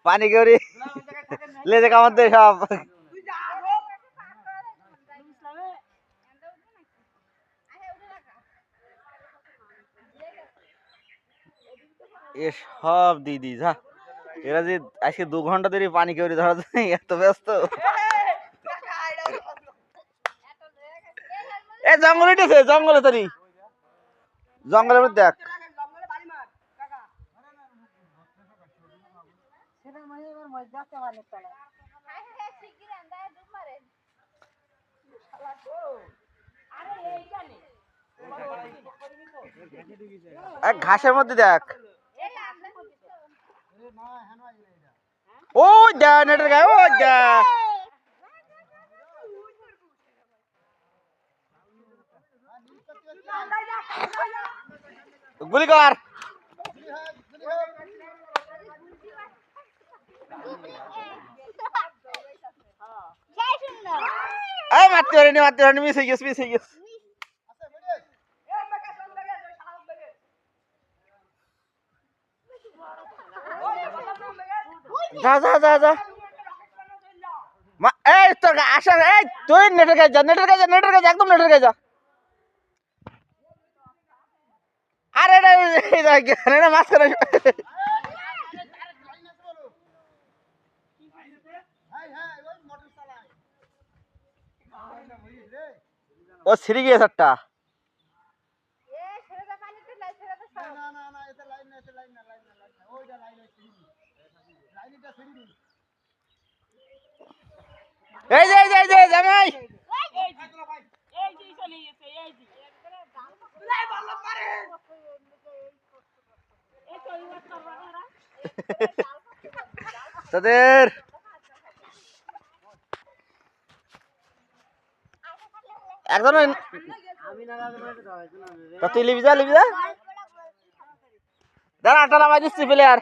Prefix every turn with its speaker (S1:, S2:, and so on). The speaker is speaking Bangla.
S1: পানি কেউরি লেজে কামড় দে সব। এ সব দিদি যা, এরা যে আজকে 2 ঘন্টা ধরে পানি কেউরি ধরা যায়, এত ব্যস্ত। এ জঙ্গল উঠেছে, জঙ্গলে তরি জঙ্গলের মধ্যে দেখ। ঘাসের মধ্যে দেখ, ও যা নেটের গায়ে, ও যা গুলি কর। এই মারতে পারিনি, মারতে পারিনি, মিস হয়ে গেছে, মিস হয়ে গেছে। যা যা যা যা, এই তোর আসা, এই তুই নেটের কাছে যা, নেটের কাছে, নেটের কাছে, একদম নেটের কাছে যা। আরে এটা মাঝখানে ও ছিঁড়ে গিয়েছে একটা। এই যে এই যে এই যে জামাই, তাদের একজন তুই লিবি যা, লিবি যা, দাঁড়া আটা নামাই দিচ্ছি প্লেয়ার।